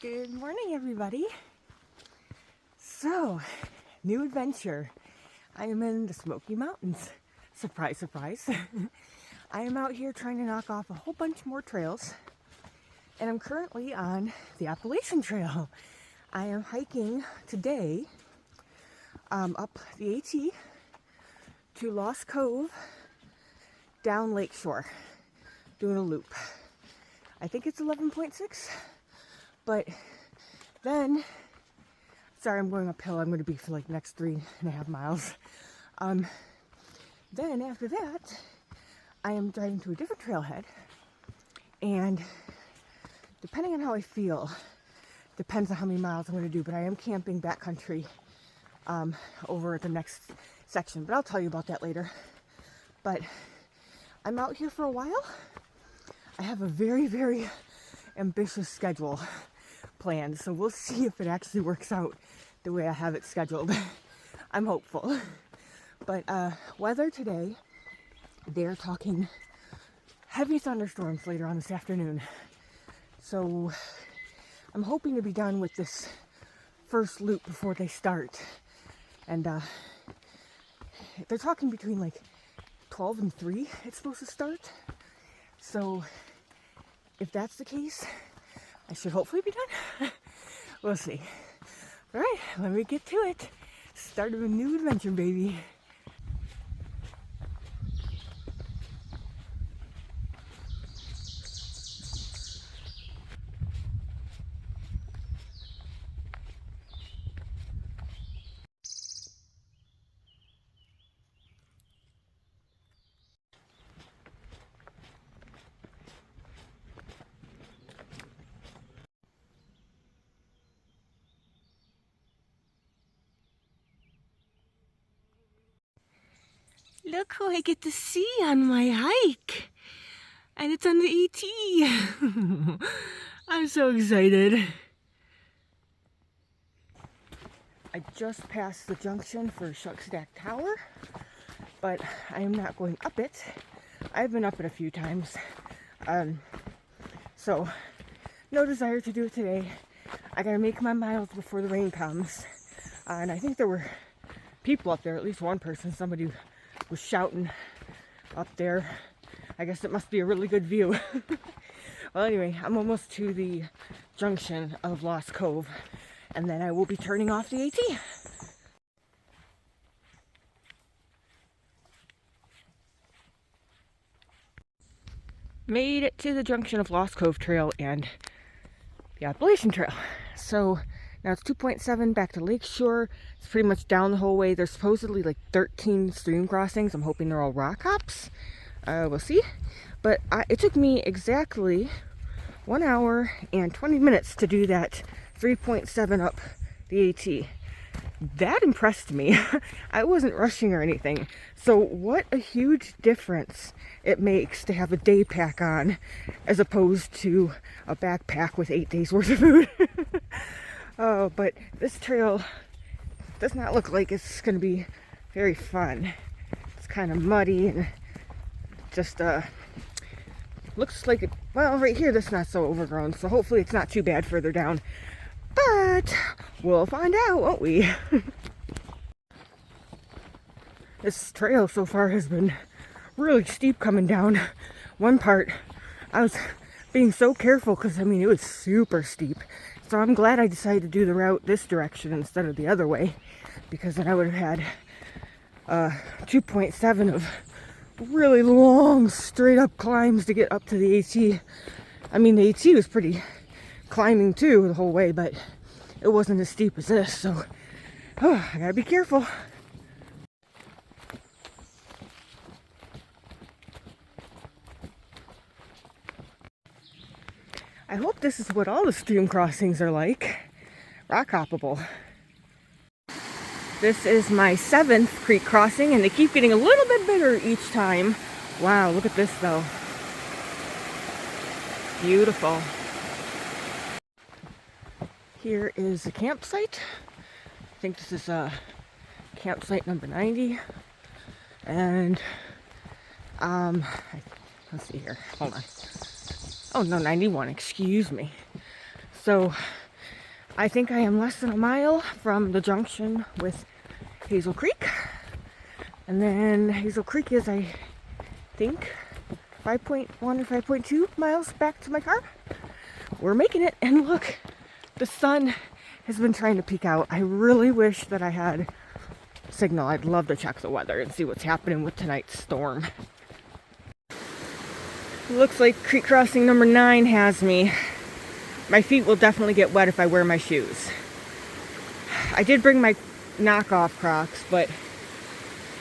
Good morning, everybody. So, new adventure. I am in the Smoky Mountains. Surprise, surprise. I am out here trying to knock off a whole bunch more trails, and I'm currently on the Appalachian Trail. I am hiking today up the AT to Lost Cove, down Lakeshore, doing a loop. I think it's 11.6. But then, sorry, I'm going uphill. I'm going to be for like the next 3.5 miles. Then after that, I am driving to a different trailhead. And depending on how I feel, depends on how many miles I'm going to do. But I am camping backcountry over at the next section. But I'll tell you about that later. But I'm out here for a while. I have a very, very ambitious schedule planned, so we'll see if it actually works out the way I have it scheduled. I'm hopeful. But weather today, they're talking heavy thunderstorms later on this afternoon. So I'm hoping to be done with this first loop before they start. And they're talking between like 12 and 3 it's supposed to start. So if that's the case, I should hopefully be done. We'll see. All right, let me get to it. Start of a new adventure, baby. Look who I get to see on my hike. And it's on the AT. I'm so excited. I just passed the junction for Shuckstack Tower, but I am not going up it. I've been up it a few times. So no desire to do it today. I gotta make my miles before the rain comes. And I think there were people up there, at least one person, somebody was shouting up there. I guess it must be a really good view. Well, anyway, I'm almost to the junction of Lost Cove, and then I will be turning off the AT. Made it to the junction of Lost Cove Trail and the Appalachian Trail. So now it's 2.7 back to Lakeshore. It's pretty much down the whole way. There's supposedly like 13 stream crossings. I'm hoping they're all rock hops. We'll see. But it took me exactly 1 hour and 20 minutes to do that 3.7 up the AT. That impressed me. I wasn't rushing or anything. So what a huge difference it makes to have a day pack on as opposed to a backpack with 8 days worth of food. Oh, but this trail does not look like it's going to be very fun. It's kind of muddy and just looks like it, well, right here that's not so overgrown, so hopefully it's not too bad further down. But we'll find out, won't we? This trail so far has been really steep coming down. One part, I was being so careful because, I mean, it was super steep. So I'm glad I decided to do the route this direction instead of the other way, because then I would have had 2.7 of really long straight up climbs to get up to the AT. I mean, the AT was pretty climbing too the whole way, but it wasn't as steep as this, so I gotta be careful. I hope this is what all the stream crossings are like. Rock hoppable. This is my 7th creek crossing, and they keep getting a little bit bigger each time. Wow, look at this though. Beautiful. Here is a campsite. I think this is campsite number 90. And let's see here. Hold on. Oh no, 91, excuse me. So I think I am less than a mile from the junction with Hazel Creek. And then Hazel Creek is, I think, 5.1 or 5.2 miles back to my car. We're making it, and look, the sun has been trying to peek out. I really wish that I had signal. I'd love to check the weather and see what's happening with tonight's storm. Looks like creek crossing number 9 has me. My feet will definitely get wet if I wear my shoes. I did bring my knockoff Crocs, but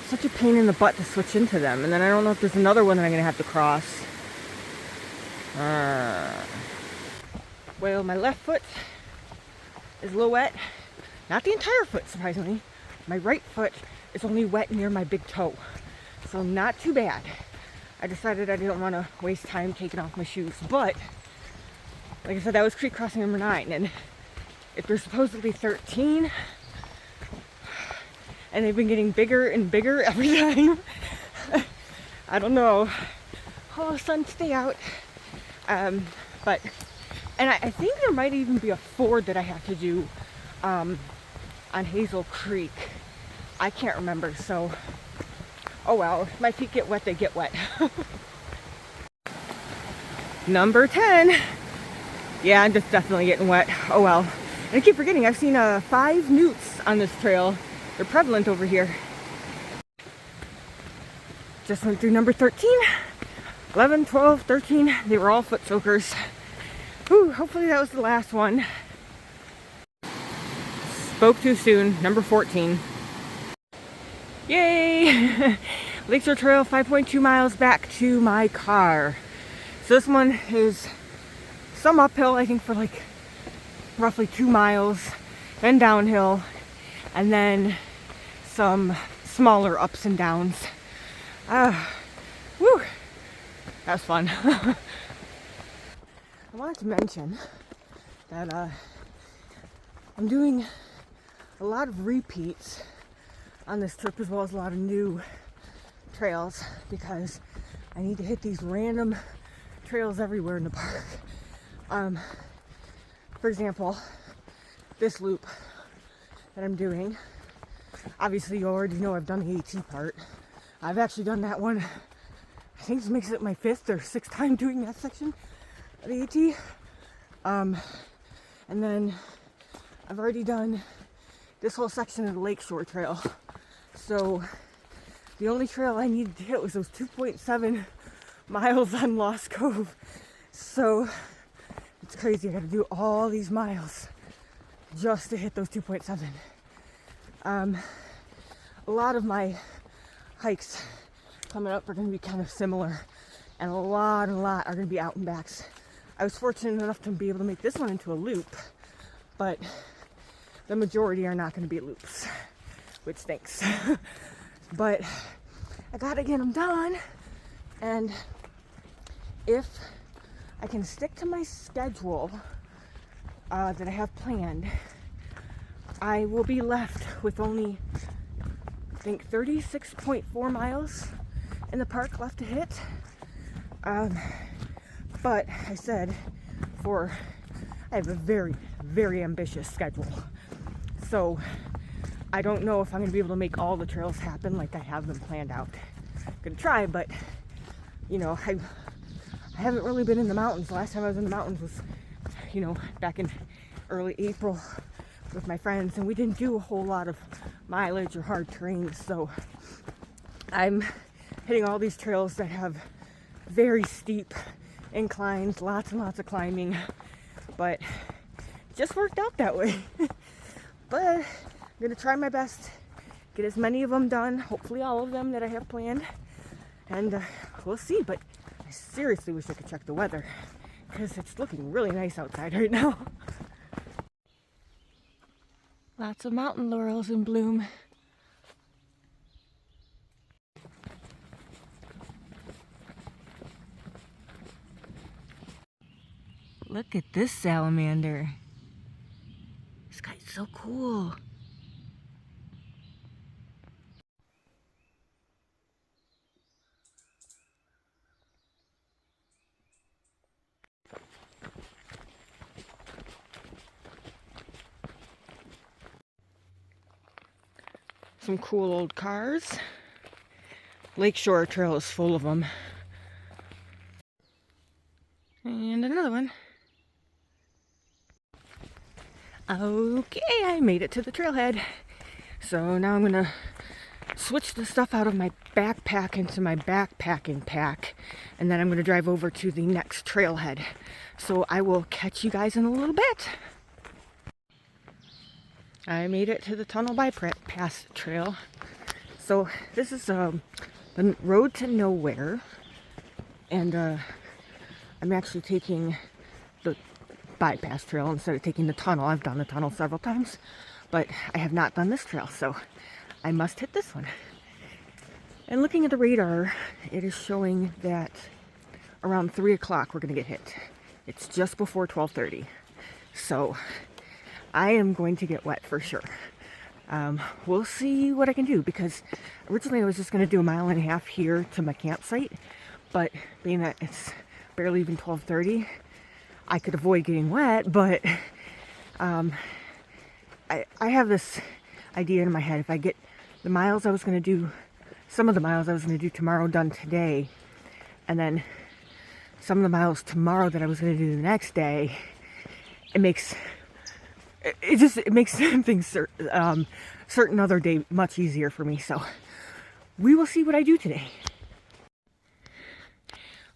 it's such a pain in the butt to switch into them. And then I don't know if there's another one that I'm going to have to cross. Well, my left foot is a little wet. Not the entire foot, surprisingly. My right foot is only wet near my big toe. So not too bad. I decided I didn't want to waste time taking off my shoes. But, like I said, that was creek crossing number 9. And if there's supposedly 13, and they've been getting bigger and bigger every time, I don't know. Oh, sun, stay out. But, and I think there might even be a ford that I have to do on Hazel Creek. I can't remember, so, oh well, if my feet get wet, they get wet. Number 10. Yeah, I'm just definitely getting wet. Oh well. And I keep forgetting, I've seen 5 newts on this trail. They're prevalent over here. Just went through number 13, 11, 12, 13. They were all foot soakers. Whew, hopefully that was the last one. Spoke too soon. Number 14. Yay! Lakeshore Trail, 5.2 miles back to my car. So this one is some uphill, I think, for like roughly 2 miles, then downhill, and then some smaller ups and downs. Woo! That was fun. I wanted to mention that I'm doing a lot of repeats on this trip, as well as a lot of new trails, because I need to hit these random trails everywhere in the park. For example, this loop that I'm doing, obviously you already know I've done the AT part. I've actually done that one, I think this makes it my 5th or 6th time doing that section of the AT. And then I've already done this whole section of the Lakeshore Trail. So the only trail I needed to hit was those 2.7 miles on Lost Cove. So it's crazy, I gotta do all these miles just to hit those 2.7. A lot of my hikes coming up are gonna be kind of similar, and a lot are gonna be out and backs. I was fortunate enough to be able to make this one into a loop, but the majority are not gonna be loops, which stinks. But I gotta get them done, and if I can stick to my schedule that I have planned, I will be left with only, I think, 36.4 miles in the park left to hit. But I said, I have a very, very ambitious schedule. So I don't know if I'm going to be able to make all the trails happen like I have them planned out. I'm going to try, but, you know, I haven't really been in the mountains. The last time I was in the mountains was, you know, back in early April with my friends, and we didn't do a whole lot of mileage or hard terrain. So I'm hitting all these trails that have very steep inclines, lots and lots of climbing, but it just worked out that way. But I'm gonna try my best, get as many of them done, hopefully all of them that I have planned, and we'll see. But I seriously wish I could check the weather, because it's looking really nice outside right now. Lots of mountain laurels in bloom. Look at this salamander. This guy's so cool. Some cool old cars. Lakeshore Trail is full of them. And another one. Okay, I made it to the trailhead. So now I'm gonna switch the stuff out of my backpack into my backpacking pack, and then I'm gonna drive over to the next trailhead. So I will catch you guys in a little bit. I made it to the Tunnel Bypass Trail. So this is the road to nowhere, and I'm actually taking the bypass trail instead of taking the tunnel. I've done the tunnel several times, but I have not done this trail, so I must hit this one. And looking at the radar, it is showing that around 3 o'clock we're going to get hit. It's just before 12:30, so I am going to get wet for sure. We'll see what I can do, because originally I was just going to do 1.5 miles here to my campsite, but being that it's barely even 12:30, I could avoid getting wet, but I have this idea in my head. If I get the miles I was going to do, some of the miles I was going to do tomorrow done today, and then some of the miles tomorrow that I was going to do the next day, it makes things certain other day much easier for me. So we will see what I do today.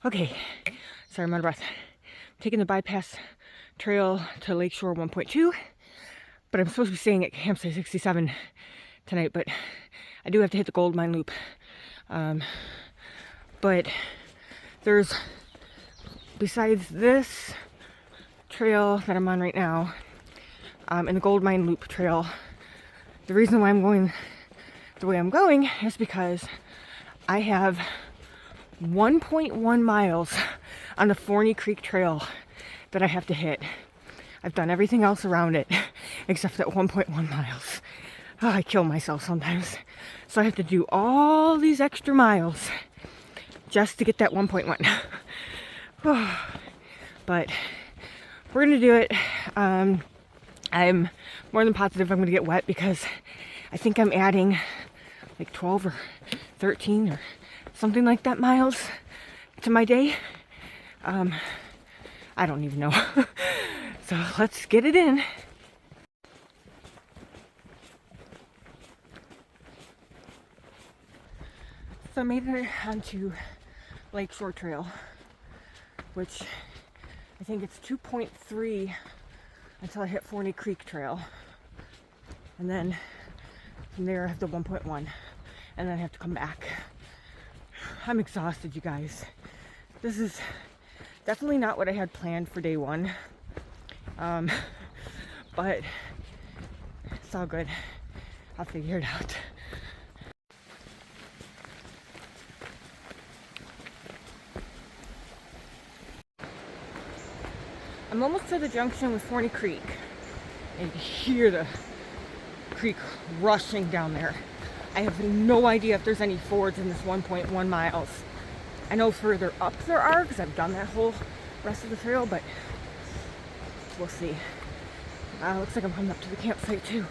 Okay, sorry, I'm out of breath. I'm taking the bypass trail to Lakeshore 1.2, but I'm supposed to be staying at campsite 67 tonight, but I do have to hit the Goldmine loop. But there's, besides this trail that I'm on right now, and the Goldmine loop trail, the reason why I'm going the way I'm going is because I have 1.1 miles on the Forney Creek Trail that I have to hit. I've done everything else around it except that 1.1 miles. Oh, I kill myself sometimes. So I have to do all these extra miles just to get that 1.1. But we're gonna do it. I'm more than positive I'm gonna get wet, because I think I'm adding like 12 or 13 or something like that miles to my day. I don't even know. So let's get it in. So I made it onto Lakeshore Trail, which I think it's 2.3 until I hit Forney Creek Trail. And then from there I have the 1.1, and then I have to come back. I'm exhausted, you guys. This is definitely not what I had planned for day one. But it's all good. I'll figure it out. I'm almost to the junction with Forney Creek, and you can hear the creek rushing down there. I have no idea if there's any fords in this 1.1 miles. I know further up there are, because I've done that whole rest of the trail, but we'll see. Looks like I'm coming up to the campsite too.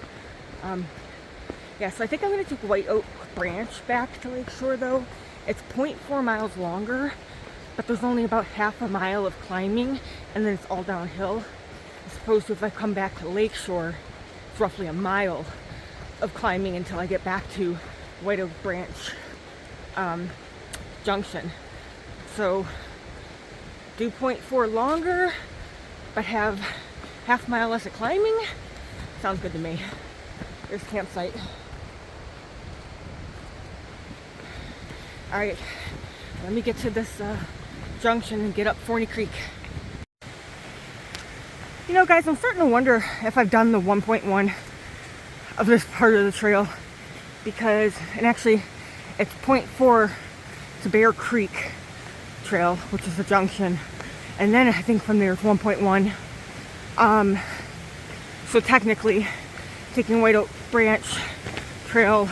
Yeah, so I think I'm going to take Whiteoak branch back to Lakeshore though. It's 0.4 miles longer, but there's only about half a mile of climbing, and then it's all downhill. As opposed to if I come back to Lakeshore, it's roughly a mile of climbing until I get back to Whiteoak branch junction. So do 0.4 longer, but have half mile less of climbing. Sounds good to me. There's campsite. All right, let me get to this junction and get up Forney Creek. You know, guys, I'm starting to wonder if I've done the 1.1 of this part of the trail, because, and actually it's 0.4 to Bear Creek Trail, which is the junction, and then I think from there it's 1.1. So technically taking Whiteoak branch trail,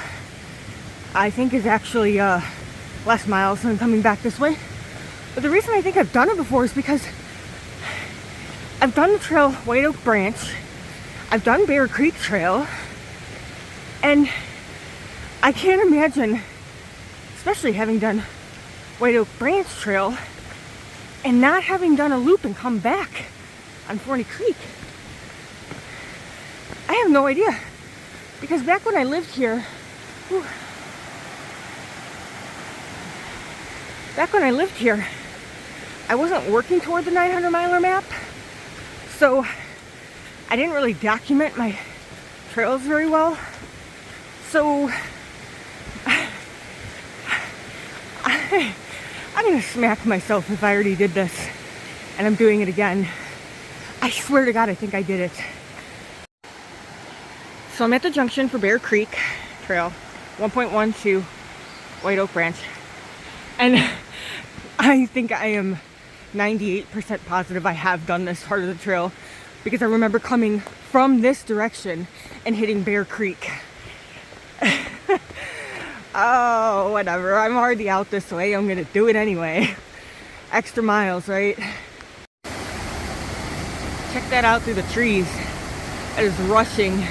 I think, is actually less miles than coming back this way. But the reason I think I've done it before is because I've done the trail Whiteoak branch, I've done Bear Creek Trail, and I can't imagine, especially having done Whiteoak Branch Trail and not having done a loop and come back on Forney Creek. I have no idea, because back when I lived here, I wasn't working toward the 900-miler map, so I didn't really document my trails very well. So I'm gonna smack myself if I already did this and I'm doing it again. I swear to God, I think I did it. So I'm at the junction for Bear Creek Trail, 1.12 Whiteoak Branch, and I think I am 98% positive I have done this part of the trail, because I remember coming from this direction and hitting Bear Creek. Oh, whatever. I'm already out this way. I'm gonna do it anyway. Extra miles, right? Check that out through the trees. It is rushing.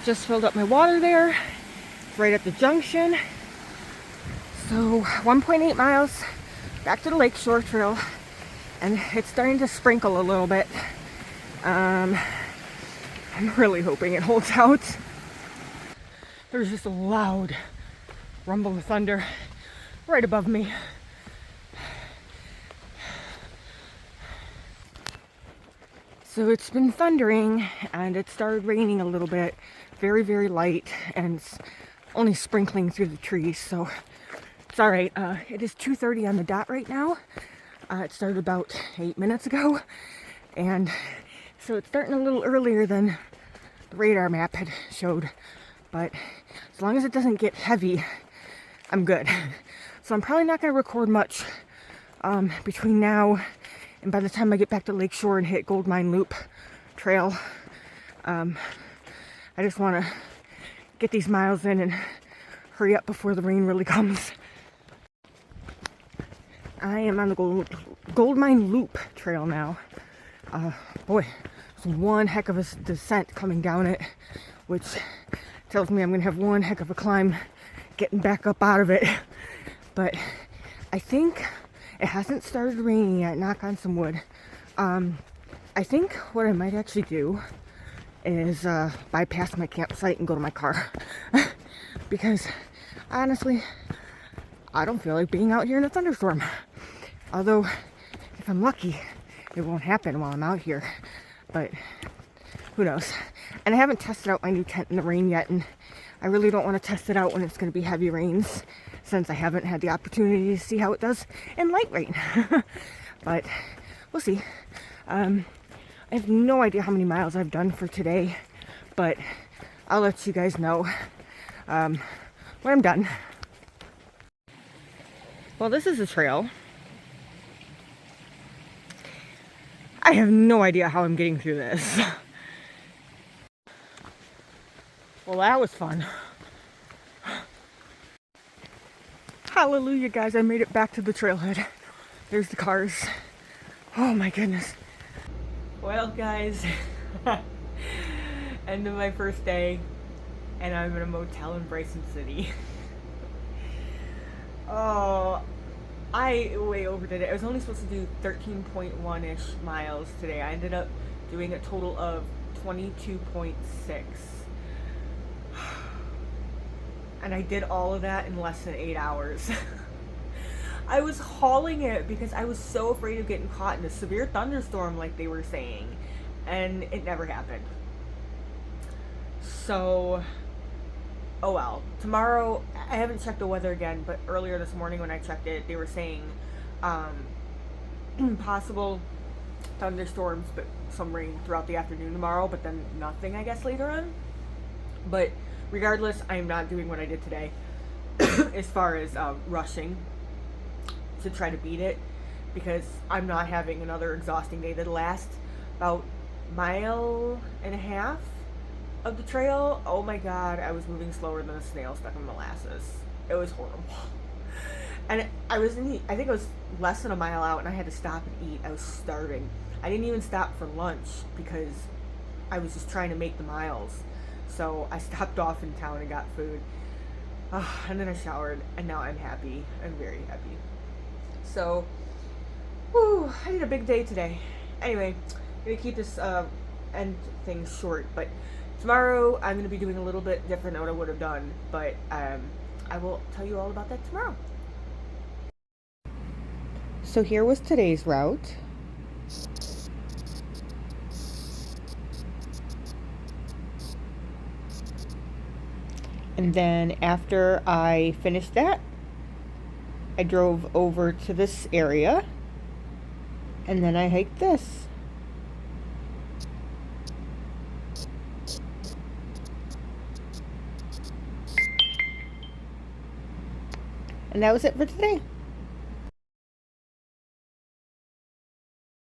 Just filled up my water there. It's right at the junction. So 1.8 miles back to the Lakeshore Trail, and it's starting to sprinkle a little bit. I'm really hoping it holds out. There's just a loud rumble of thunder right above me. So it's been thundering and it started raining a little bit, very, very light, and it's only sprinkling through the trees, so it's all right. It is 2:30 on the dot right now. It started about 8 minutes ago, and so it's starting a little earlier than the radar map had showed, but as long as it doesn't get heavy, I'm good. So I'm probably not going to record much between now and by the time I get back to Lakeshore and hit Goldmine Loop Trail. I just want to get these miles in and hurry up before the rain really comes. I am on the Goldmine Loop Trail now. Boy, it's one heck of a descent coming down it, which tells me I'm going to have one heck of a climb getting back up out of it. But I think it hasn't started raining yet, knock on some wood. I think what I might actually do is bypass my campsite and go to my car. Because honestly, I don't feel like being out here in a thunderstorm. Although, if I'm lucky, it won't happen while I'm out here. But who knows? And I haven't tested out my new tent in the rain yet, and I really don't want to test it out when it's going to be heavy rains, since I haven't had the opportunity to see how it does in light rain. But we'll see. I have no idea how many miles I've done for today, but I'll let you guys know when I'm done. Well, this is a trail. I have no idea how I'm getting through this. Well, that was fun. Hallelujah, guys, I made it back to the trailhead. There's the cars. Oh my goodness. Well, guys, end of my first day, and I'm in a motel in Bryson City. Oh, I way overdid it. I was only supposed to do 13.1-ish miles today. I ended up doing a total of 22.6. And I did all of that in less than 8 hours. I was hauling it because I was so afraid of getting caught in a severe thunderstorm like they were saying, and it never happened. So, oh well. Tomorrow, I haven't checked the weather again, but earlier this morning when I checked it, they were saying possible thunderstorms, but some rain throughout the afternoon tomorrow, but then nothing, I guess, later on. But regardless, I am not doing what I did today as far as rushing to try to beat it, because I'm not having another exhausting day. The last about 1.5 miles of the trail, oh my god, I was moving slower than a snail stuck in molasses. It was horrible. And I was I think it was less than a mile out, and I had to stop and eat. I was starving. I didn't even stop for lunch because I was just trying to make the miles. So I stopped off in town and got food. And then I showered, and now I'm happy. I'm very happy. So, whew, I had a big day today. Anyway, I'm going to keep this end thing short, but tomorrow I'm going to be doing a little bit different than what I would have done, but I will tell you all about that tomorrow. So here was today's route. And then after I finished that, I drove over to this area, and then I hiked this. And that was it for today.